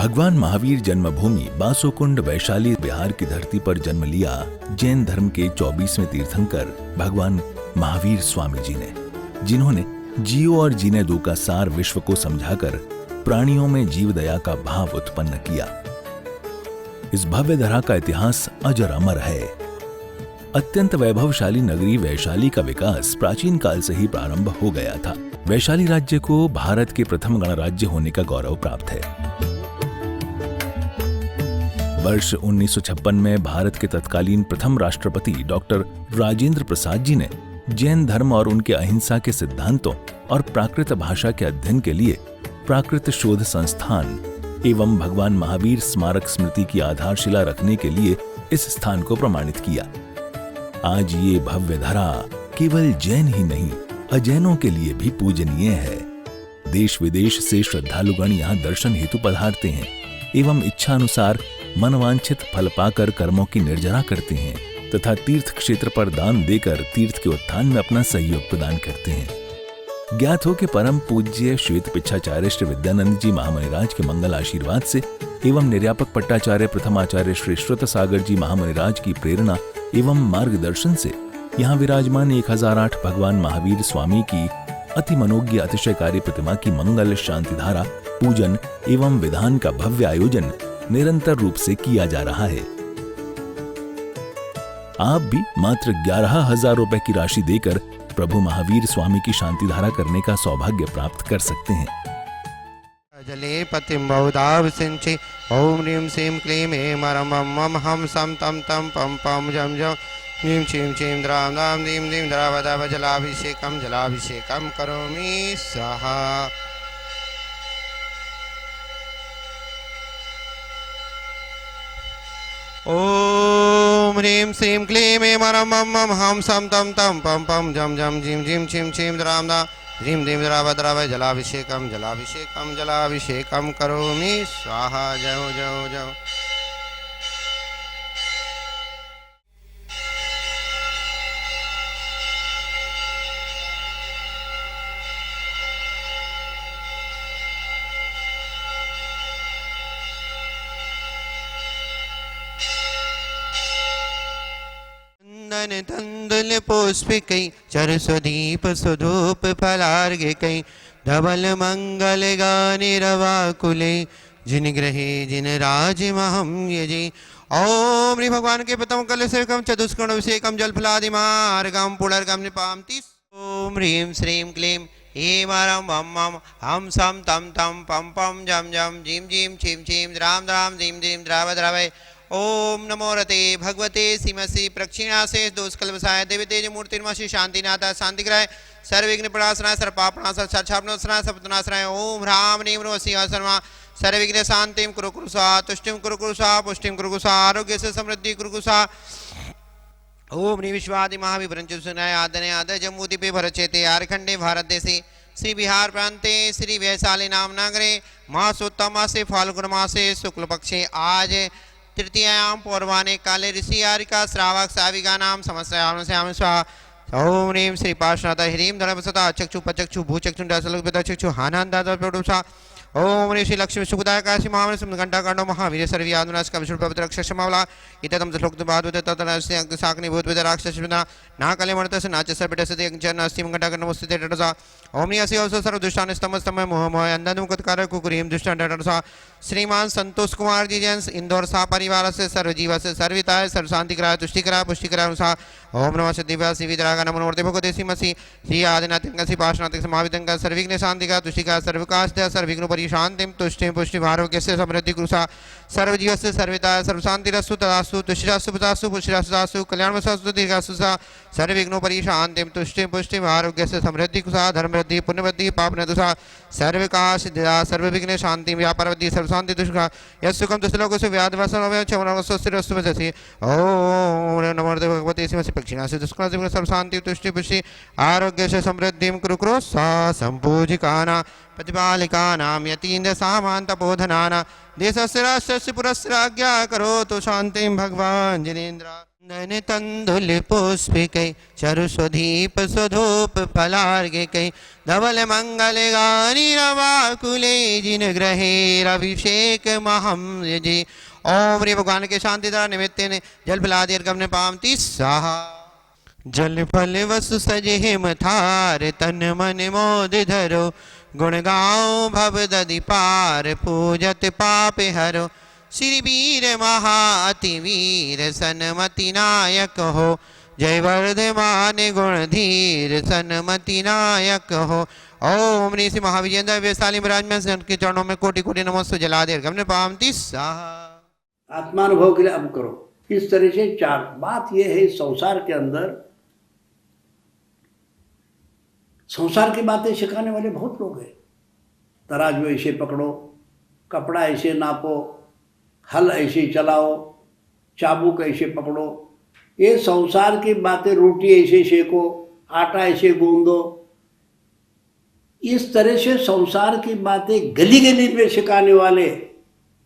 भगवान महावीर जन्मभूमि बासोकुंड वैशाली बिहार की धरती पर जन्म लिया जैन धर्म के 24वें तीर्थंकर भगवान महावीर स्वामी जी ने, जिन्होंने जियो और जीने दो का सार विश्व को समझाकर प्राणियों में जीव दया का भाव उत्पन्न किया। इस भव्य धरा का इतिहास अजर अमर है। अत्यंत वैभवशाली नगरी वैशाली का विकास प्राचीन काल से ही प्रारंभ हो गया था। वैशाली राज्य को भारत के प्रथम गणराज्य होने का गौरव प्राप्त है। वर्ष 1956 में भारत के तत्कालीन प्रथम राष्ट्रपति डॉक्टर राजेंद्र प्रसाद जी ने जैन धर्म और उनके अहिंसा के सिद्धांतों और प्राकृत भाषा के अध्ययन के लिए प्राकृत शोध संस्थान एवं भगवान महावीर स्मारक स्मृति की आधारशिला रखने के लिए इस स्थान को प्रमाणित किया। आज ये भव्य धरा केवल जैन ही नहीं, अजैनों के लिए भी पूजनीय है। देश विदेश से श्रद्धालुगण यहाँ दर्शन हेतु पधारते हैं एवं इच्छा अनुसार मनवांछित फल पाकर कर्मों की निर्जरा करते हैं तथा तीर्थ क्षेत्र पर दान देकर तीर्थ के उत्थान में अपना सहयोग प्रदान करते हैं। ज्ञात हो कि परम पूज्य श्वेत पिच्छाचार्य श्री विद्यानंद जी महामुनिराज के मंगल आशीर्वाद से एवं निर्यापक पट्टाचार्य प्रथमाचार्य श्री श्रुत सागर जी महामुनिराज की प्रेरणा एवं मार्गदर्शन से यहाँ विराजमान 1008 भगवान महावीर स्वामी की अति मनोज्ञ अतिशयकारी प्रतिमा की मंगल शांति धारा पूजन एवं विधान का भव्य आयोजन निरंतर रूप से किया जा रहा है। आप भी मात्र 11,000 रुपए की राशि देकर प्रभु महावीर स्वामी की शांति धारा करने का सौभाग्य प्राप्त कर सकते हैं। जले पतिम बहुधावसिंचि ओम ह्रीं श्रीं क्लीं ऐं मम हम सम तम तम पम पम जम जम ह्रीं छीं छीं द्रां दां दीं दीं द्रावदाव जलाभिषेकं करोमि स्वाहा। ओम ह्रीं श्रीं क्लीं ऐं मम हम सम तम तम पम पम जम जम झीं झीं छीं छीं द्रां दां ह्रीं दीं द्रावदाव जलाभिषेकं करोमि स्वाहा। जय जय जय। तंदुल पुष्पिकै चर सुदीप सुधूप फलार्घिकै धवल मंगल गाने रवाकुले जिन ग्रहे जिन राज महम यजे। ओम ह्रीं भगवान के प्रथम कल सेवकम चतुष्कर्ण अभिषेकम जल फलादि मार्गम पुनर्गम निपामति। ओम ह्रीं श्रीं क्लीं ऐं मम हम सम तम तम पम पम जम जम झीं झीं छीं छीं द्रां द्रां दीं दीं द्रावद्रावय। ओम नमो रते भगवते सिमसी प्रक्षिणासे दोषकल्पसाय देवी तेज मूर्तिर्मसी शांतिनाथा शांतिग्राय सर्वविघ्न प्रणाशनाय सर्वपापनाशनाय सर्वछापनाशनाय सर्वनाशनाय। ओम ह्रां ह्रीं ह्रीं शर्मा सर्वविघ्न शांतिं कुरु कुरु स्वाहा तुष्टिं कुरु कुरु स्वाहा पुष्टिं कुरु कुरु स्वाहा आरोग्य से समृद्धि कुरु कुरु स्वाहा। ओम ह्रीं विश्वादि महाविभ्रंचुसुनाय आदने आद जम्बूद्वीपे भरतचेते आरखंडे भारत देशे श्री बिहार प्रांते श्री वैशाली नाम नगरे मासोत्तम मासे फाल्गुन मासे शुक्ल पक्षे आज तृतीयायां पूर्वाणे काले ऋषि आरिका श्रावक साविका नाम समस्याम श्याम स्वाहा। ओम ह्रीं श्री पार्श्वनाथ ह्रीं धर्मसता चक्षु पचक्षु भूचक्षु हानांदा। ओम ह्रीं श्री लक्ष्मी सुखदाय काशी महामृत घंटा कांडो महावीर सर्वी आदुनाश का विष्णु पवित्र रक्षस मावला इतम श्लोक बाद ततनस्य अंक साकनि भूत विद राक्षस विना ना कले मर्तस नाच सर्पिट सति जन अस्ति घंटा कांडो स्थित टटसा। ओम ह्रीं अस्य अवसर सर्व दुष्टान स्तम स्तम मोह मोह अंधनु कतकार कुकुरीम दुष्टान टटसा। श्रीमान संतोष कुमार जी जैन इंदौर सा परिवार से सर्वजीव से सर्विताय सर्व शांति कराय तुष्टि कराय पुष्टि कराय सा। ओम नमः सिद्धिव्या शिविद्रागा नमो नमोते भगवते श्रीमसी श्री आदिनाथ श्री पार्श्वनाथ समावितं सर्विघ्न शांति का तुष्टि का सर्वकाश सर्विघ्न शांतिं तुष्टिं पुष्टिं आरोग्य से समृद्धि कुरुषा सर्वजीव से सर्विता सर्वशांतिरस्तु तदास्तु तुष्टिरास्तु पुतास्तु पुष्टिरास्तु कल्याणमस्तु दीर्घास्तु सर्वविघ्नोपरि शांतिं तुष्टिं पुष्टिं आरोग्य से समृद्धि कुशा धर्मवृद्धि पुण्यवृद्धि पापनदुषा सर्वका सिद्धिदा सर्वविघ्न शांति व्यापारवृद्धि सर्वशांति दुष्का यस्सुखं तुष्टिलोकस्य व्याधिवासनमय चमनस्वस्तिरस्तु वससि। ओम नमो भगवते श्रीमसि प्रक्षिणासि दुष्कर्म सर्वशांति तुष्टि पुष्टि आरोग्य से समृद्धिं कुरु कुरु सा संपूजिकाना प्रतिपालिकानां यतीन्द्र सामान्तपोधनाना देशस्य राष्ट्रस्य पुरस्य राज्ञा करोतु शान्तिं भगवान् जिनेन्द्र। नन तंदुल पुष्पिकै चरु स्वधीप स्वधूप फलार्घ्यकै धवल मंगल गानी रवाकुले जिन ग्रहे अभिषेक महम यजे। ओम रे भगवान के शांतिदार निमित्ते ने जल फलादि अर्घ्य ने पामती स्वाहा। जल फल वसु सजे हेम थार तन मन मोद धरो गुण गाओ भव दधि पार पूजत पाप हरो। श्री वीर महा अति वीर सनमति नायक हो जय वर्धमान गुण धीर सनमति नायक हो। ओम ऋषि श्री महाविजेंद्र वैशाली महाराज के चरणों में कोटि कोटि नमस्ते जलादे गमन पामती स्वाहा। आत्मानुभव के लिए अब करो। इस तरह से चार बात यह है, संसार के अंदर संसार की बातें सिखाने वाले बहुत लोग हैं। तराजू ऐसे पकड़ो, कपड़ा ऐसे नापो, हल ऐसे चलाओ, चाबुक ऐसे पकड़ो, ये संसार की बातें। रोटी ऐसे सेको, आटा ऐसे गूंदो, इस तरह से संसार की बातें गली गली में सिखाने वाले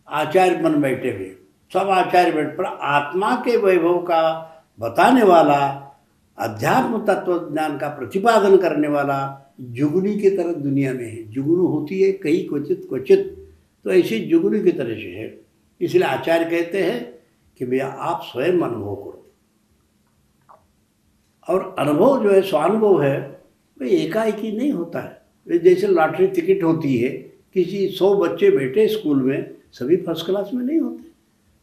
आचार्य बन बैठे हुए। सब आचार्य बैठ, पर आत्मा के वैभव का बताने वाला, अध्यात्म तत्व ज्ञान का प्रतिपादन करने वाला जुगनू की तरह दुनिया में है। जुगनू होती है कहीं क्वचित क्वचित, तो ऐसी जुगनू की तरह से है। इसलिए आचार्य कहते हैं कि भैया आप स्वयं अनुभव करो। और अनुभव जो है, स्वानुभव है, वो एकाएकी नहीं होता है। जैसे लॉटरी टिकट होती है, किसी 100 बच्चे बैठे स्कूल में, सभी फर्स्ट क्लास में नहीं होते।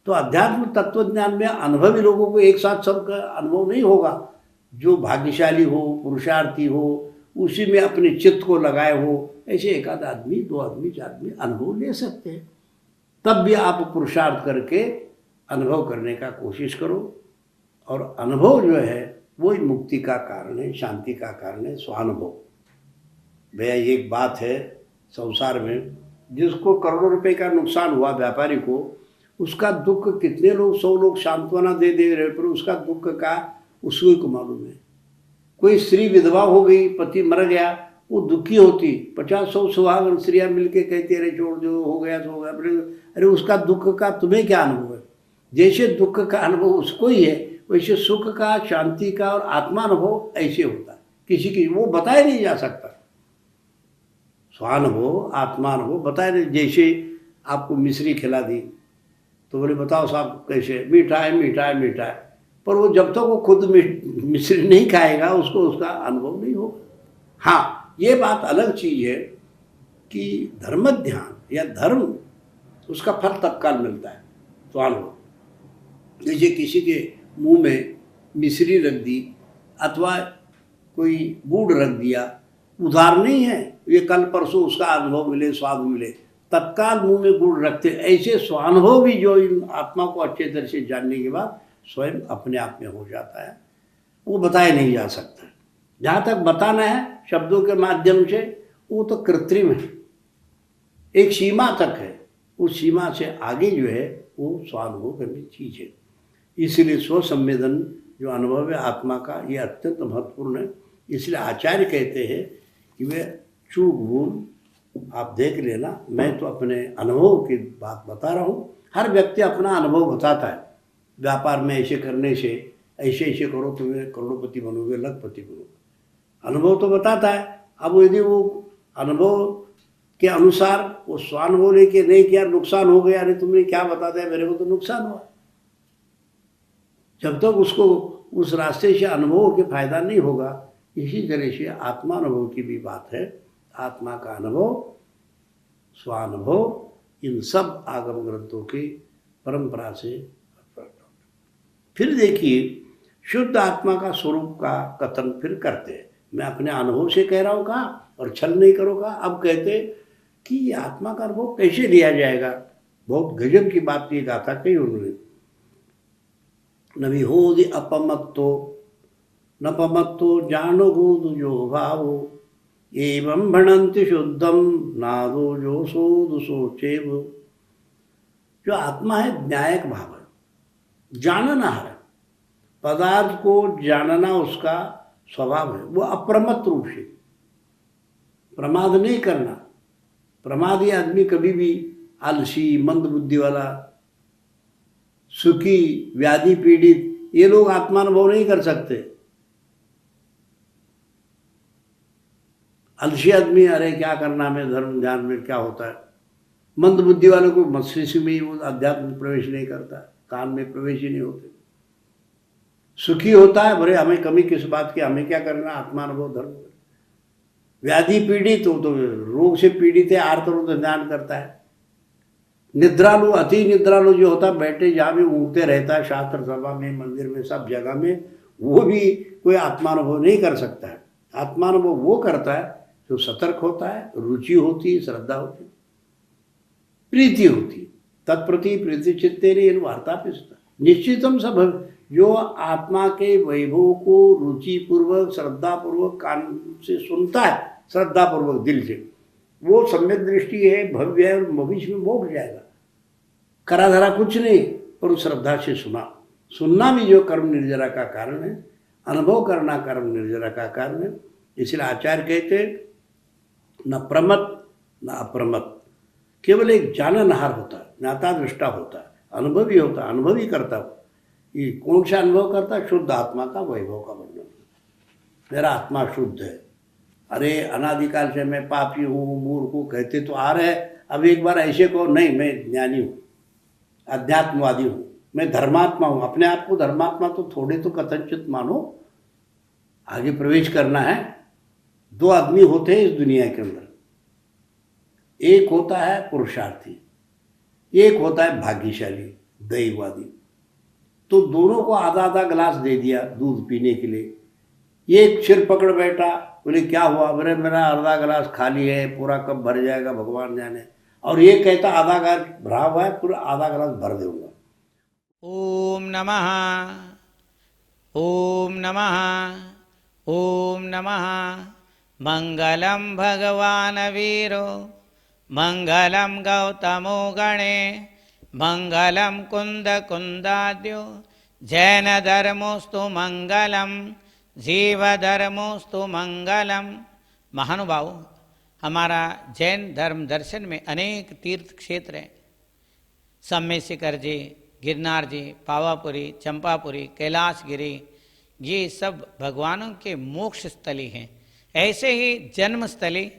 तो अध्यात्म तत्व ज्ञान में अनुभवी लोगों को एक साथ सबका अनुभव नहीं होगा। जो भाग्यशाली हो, पुरुषार्थी हो, उसी में अपने चित्त को लगाए हो, ऐसे एक आध आदमी, 2 आदमी, 4 आदमी अनुभव ले सकते हैं। तब भी आप पुरुषार्थ करके अनुभव करने का कोशिश करो। और अनुभव जो है वो मुक्ति का कारण है, शांति का कारण है, स्वानुभव। भैया एक बात है संसार में, जिसको करोड़ों रुपए का नुकसान हुआ व्यापारी को, उसका दुख कितने लोग, 100 लोग सांत्वना दे दे रहे, पर उसका दुख का उसको को मालूम है। कोई स्त्री विधवा हो गई, पति मर गया, वो दुखी होती, 50-100 सुहागन स्त्रियाँ मिलके कहती अरे छोड़ दो, हो गया तो हो गया। अरे उसका दुख का तुम्हें क्या अनुभव है? जैसे दुख का अनुभव उसको ही है, वैसे सुख का, शांति का और आत्मानुभव ऐसे होता है। किसी की वो बताया नहीं जा सकता। स्वानुभव, आत्मानुभव बताया नहीं। जैसे आपको मिश्री खिला दी तो बोले बताओ साहब कैसे, मीठा है, मीठा है, मीठा है, पर वो जब तक वो खुद मिश्री नहीं खाएगा उसको उसका अनुभव नहीं होगा। हाँ, ये बात अलग चीज़ है कि धर्म ध्यान या धर्म, उसका फल तत्काल मिलता है, स्वानुभव। जैसे किसी के मुंह में मिश्री रख दी अथवा कोई गुड़ रख दिया, उधार नहीं है, ये कल परसों उसका अनुभव मिले, स्वाद मिले, तत्काल मुंह में गुड़ रखते। ऐसे स्वानुभव भी जो इन आत्मा को अच्छे तरह से जानने के बाद स्वयं अपने आप में हो जाता है, वो बताया नहीं जा सकता। जहाँ तक बताना है शब्दों के माध्यम से, वो तो कृत्रिम है, एक सीमा तक है। उस सीमा से आगे जो है वो स्वानुभव करने चीज़ है। इसीलिए स्वसंवेदन जो अनुभव है आत्मा का, ये अत्यंत महत्वपूर्ण है। इसलिए आचार्य कहते हैं कि वे चूक भूल आप देख लेना, मैं तो अपने अनुभव की बात बता रहा हूँ। हर व्यक्ति अपना अनुभव बताता है। व्यापार में ऐसे करने से, ऐसे ऐसे करो तुम्हें करोड़पति बनोगे, लखपति बनोगे, अनुभव तो बताता है। अब यदि वो अनुभव के अनुसार वो स्वानुभव लेके नहीं किया, नुकसान हो गया, अरे तुमने क्या बता दिया, मेरे को तो नुकसान हुआ। जब तक उसको उस रास्ते से अनुभव के फायदा नहीं होगा। इसी तरह से आत्मानुभव की भी बात है। आत्मा का अनुभव, स्वानुभव, इन सब आगम ग्रंथों की परंपरा से। फिर देखिए, शुद्ध आत्मा का स्वरूप का कथन फिर करते हैं। मैं अपने अनुभव से कह रहा हूँ कहा, और छल नहीं करूँगा। अब कहते कि ये आत्मा का अनुभव कैसे लिया जाएगा। बहुत गजब की बात ये गाथा कही उन्होंने। न विहोदि अपमत्तो न पमत्तो जानो गुद जो भावो एवं भणंति शुद्धम नादो जो सोद सोचेव। जो आत्मा है न्यायक भाव है, जाननहार है, पदार्थ को जानना उसका स्वभाव है। वो अप्रमत्त रूप से, प्रमाद नहीं करना। प्रमादी आदमी कभी भी आलसी, मंद बुद्धि वाला, सुखी, व्याधि पीड़ित, ये लोग आत्मानुभव नहीं कर सकते। अलसी आदमी, अरे क्या करना में, धर्म ध्यान में क्या होता है। मंद बुद्धि वालों को मस्तिष्क में वो अध्यात्म में प्रवेश नहीं करता, कान में प्रवेश ही नहीं होते। सुखी होता है, भरे हमें कमी किस बात की, हमें क्या करना, आत्मानुभव धर्म। व्याधि पीड़ित हो तो रोग से पीड़ित है, आर्त हो तो ध्यान करता है। निद्रालु, अति निद्रालु जो होता है, बैठे जहाँ भी ऊँगते रहता है, शास्त्र सभा में, मंदिर में, सब जगह में, वो भी कोई आत्मानुभव नहीं कर सकता है। आत्मानुभव वो करता है जो सतर्क होता है, रुचि होती है, श्रद्धा होती है, प्रीति होती है, तत्प्रति प्रीति चित्ते ने वार्ता पिसता निश्चितम सब। जो आत्मा के वैभव को रुचिपूर्वक, श्रद्धापूर्वक कान से सुनता है, श्रद्धापूर्वक दिल से, वो सम्यक दृष्टि है, भव्य है, और भविष्य में मोक्ष जाएगा। करा धरा कुछ नहीं, पर उस श्रद्धा से सुनना भी जो कर्म निर्जरा का कारण है, अनुभव करना कर्म निर्जरा का कारण है। इसलिए आचार्य कहते न प्रमत न अप्रमत, केवल एक जाननहार होता है, ज्ञाता दृष्टा होता है, अनुभवी होता है, अनुभवी करता है। ये कौन सा अनुभव करता है? शुद्ध आत्मा का वैभव का वर्णन। मेरा आत्मा शुद्ध है, अरे अनादिकाल से मैं पापी हूँ, मूर्ख हूँ, कहते तो आ रहे, अब एक बार ऐसे कहो नहीं मैं ज्ञानी हूँ, अध्यात्मवादी हूँ, मैं धर्मात्मा हूँ। अपने आप को धर्मात्मा तो थोड़े तो कथनचित मानो, आगे प्रवेश करना है। दो आदमी होते हैं इस दुनिया के अंदर, एक होता है पुरुषार्थी, एक होता है भाग्यशाली दैववादी। तो दोनों को आधा आधा गिलास दे दिया दूध पीने के लिए। एक सिर पकड़ बैठा, बोले क्या हुआ, बोले मेरा आधा गिलास खाली है, पूरा कब भर जाएगा भगवान जाने। और ये कहता आधा गिलास भरा हुआ है, पूरा आधा गिलास भर दूंगा। ओम नमः, ओम नमः, ओम नमः। मंगलम भगवान वीरो, मंगलम गौतमो गणे, मंगलम कुंद कुंदाद्यो, जैन धर्मोस्तु मंगलम, जीव धर्मोस्तु मंगलम। महानुभाव, हमारा जैन धर्म दर्शन में अनेक तीर्थ क्षेत्र हैं। सम्य शिखर जी, गिरनार जी, पावापुरी, चंपापुरी, कैलाशगिरी, ये सब भगवानों के मोक्ष स्थली हैं। ऐसे ही जन्म स्थली,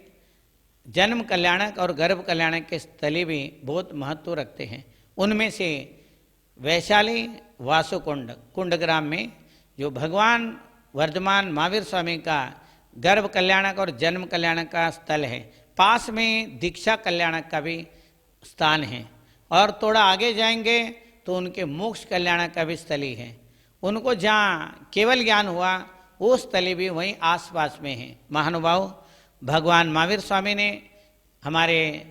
जन्म कल्याणक और गर्भ कल्याणक के स्थली भी बहुत महत्व रखते हैं। उनमें से वैशाली वासुकुंड कुंडग्राम में जो भगवान वर्धमान महावीर स्वामी का गर्भ कल्याणक और जन्म कल्याणक का स्थल है, पास में दीक्षा कल्याणक का भी स्थान है, और थोड़ा आगे जाएंगे तो उनके मोक्ष कल्याणक का भी स्थली है। उनको जहाँ केवल ज्ञान हुआ वो स्थली भी वहीं आसपास में है। महानुभाव, भगवान महावीर स्वामी ने हमारे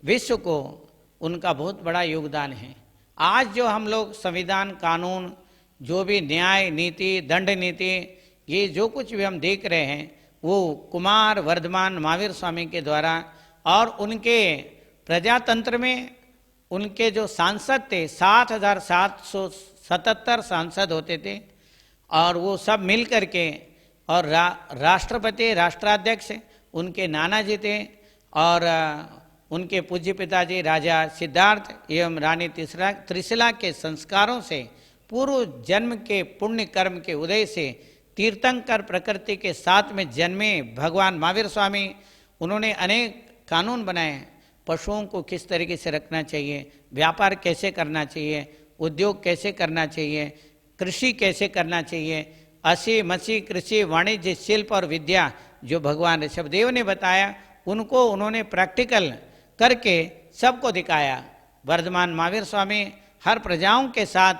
विश्व को, उनका बहुत बड़ा योगदान है। आज जो हम लोग संविधान, कानून, जो भी न्याय नीति, दंड नीति, ये जो कुछ भी हम देख रहे हैं, वो कुमार वर्धमान महावीर स्वामी के द्वारा, और उनके प्रजातंत्र में उनके जो सांसद थे, 7,777 सांसद होते थे, और वो सब मिल करके, और राष्ट्रपति, राष्ट्राध्यक्ष उनके नाना जी थे, और उनके पूज्य पिताजी राजा सिद्धार्थ एवं रानी त्रिशिला के संस्कारों से, पूर्व जन्म के पुण्य कर्म के उदय से, तीर्थंकर प्रकृति के साथ में जन्मे भगवान महावीर स्वामी, उन्होंने अनेक कानून बनाए। पशुओं को किस तरीके से रखना चाहिए, व्यापार कैसे करना चाहिए, उद्योग कैसे करना चाहिए, कृषि कैसे करना चाहिए, असी मसी कृषि, वाणिज्य, शिल्प और विद्या जो भगवान ऋषभदेव ने बताया, उनको उन्होंने प्रैक्टिकल करके सबको दिखाया। वर्धमान महावीर स्वामी हर प्रजाओं के साथ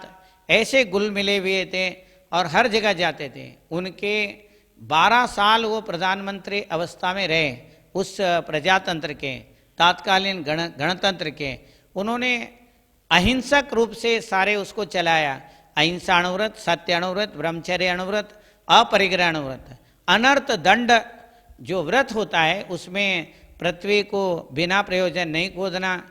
ऐसे गुल मिले हुए थे और हर जगह जाते थे। उनके 12 साल वो प्रधानमंत्री अवस्था में रहे, उस प्रजातंत्र के, तात्कालीन गणतंत्र के। उन्होंने अहिंसक रूप से सारे उसको चलाया। अहिंसा अणुव्रत, सत्य अणुव्रत, ब्रह्मचर्य अणुव्रत, अपरिग्रह अणुव्रत। अनर्थ दंड जो व्रत होता है, उसमें पृथ्वी को बिना प्रयोजन नहीं खोदना,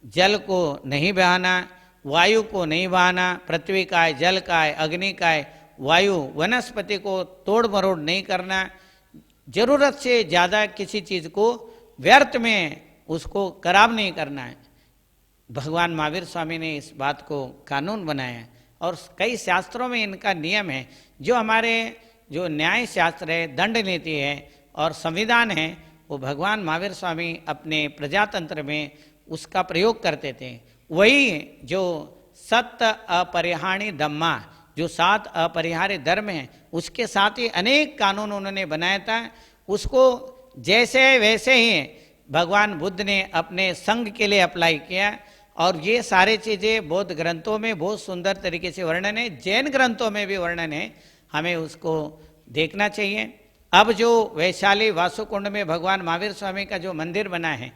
जल को नहीं बहाना, वायु को नहीं बहाना, पृथ्वी का है, जल का है, अग्नि का है, वायु, वनस्पति को तोड़ मरोड़ नहीं करना, जरूरत से ज़्यादा किसी चीज़ को व्यर्थ में उसको खराब नहीं करना है। भगवान महावीर स्वामी ने इस बात को कानून बनाया। और कई शास्त्रों में इनका नियम है। जो हमारे जो न्याय शास्त्र है, दंड नीति है और संविधान है, वो भगवान महावीर स्वामी अपने प्रजातंत्र में उसका प्रयोग करते थे। वही जो सत्य अपरिहाणी धम्मा, जो 7 अपरिहार्य धर्म हैं, उसके साथ ही अनेक कानून उन्होंने बनाया था। उसको जैसे वैसे ही भगवान बुद्ध ने अपने संघ के लिए अप्लाई किया और ये सारे चीज़ें बौद्ध ग्रंथों में बहुत सुंदर तरीके से वर्णन है, जैन ग्रंथों में भी वर्णन है, हमें उसको देखना चाहिए। अब जो वैशाली वासुकुंड में भगवान महावीर स्वामी का जो मंदिर बना है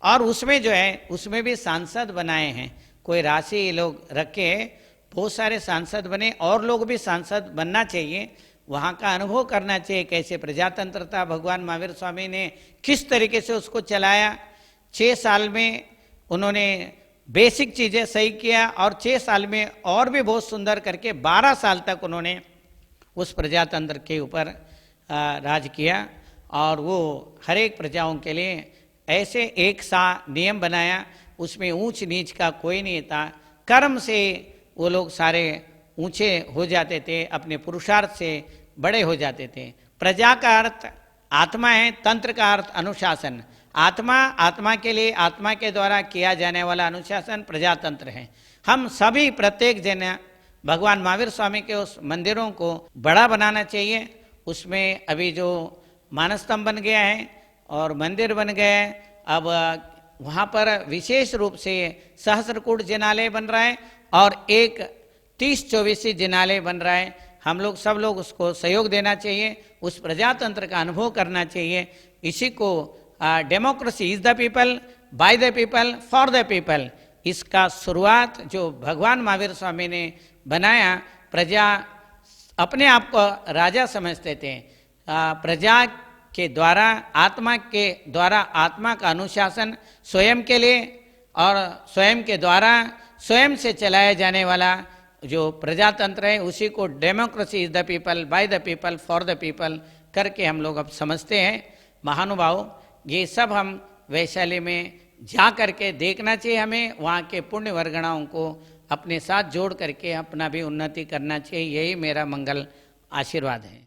और उसमें जो है उसमें भी सांसद बनाए हैं, कोई राशि लोग रखे, बहुत सारे सांसद बने और लोग भी सांसद बनना चाहिए, वहाँ का अनुभव करना चाहिए कैसे प्रजातंत्र था, भगवान महावीर स्वामी ने किस तरीके से उसको चलाया। 6 साल में उन्होंने बेसिक चीज़ें सही किया और 6 साल में और भी बहुत सुंदर करके 12 साल तक उन्होंने उस प्रजातंत्र के ऊपर राज किया और वो हर एक प्रजाओं के लिए ऐसे एक सा नियम बनाया, उसमें ऊंच नीच का कोई नहीं था। कर्म से वो लोग सारे ऊंचे हो जाते थे, अपने पुरुषार्थ से बड़े हो जाते थे। प्रजा का अर्थ आत्मा है, तंत्र का अर्थ अनुशासन। आत्मा, आत्मा के लिए आत्मा के द्वारा किया जाने वाला अनुशासन प्रजातंत्र है। हम सभी प्रत्येक जन भगवान महावीर स्वामी के उस मंदिरों को बड़ा बनाना चाहिए। उसमें अभी जो मानस्तंभ बन गया है और मंदिर बन गया है, अब वहाँ पर विशेष रूप से सहस्त्रकूट जिनालय बन रहा है और एक 30-24 जिनालय बन रहा है। हम लोग सब लोग उसको सहयोग देना चाहिए, उस प्रजातंत्र का अनुभव करना चाहिए। इसी को democracy is the people, by the people, for the people, इसका शुरुआत जो भगवान महावीर स्वामी ने बनाया। प्रजा अपने आप को राजा समझते थे, प्रजा के द्वारा, आत्मा के द्वारा आत्मा का अनुशासन स्वयं के लिए और स्वयं के द्वारा स्वयं से चलाया जाने वाला जो प्रजातंत्र है, उसी को democracy is the people, by the people, for the people करके हम लोग अब समझते हैं। महानुभाव, ये सब हम वैशाली में जा करके देखना चाहिए। हमें वहाँ के पुण्य वर्गणाओं को अपने साथ जोड़ करके अपना भी उन्नति करना चाहिए। यही मेरा मंगल आशीर्वाद है।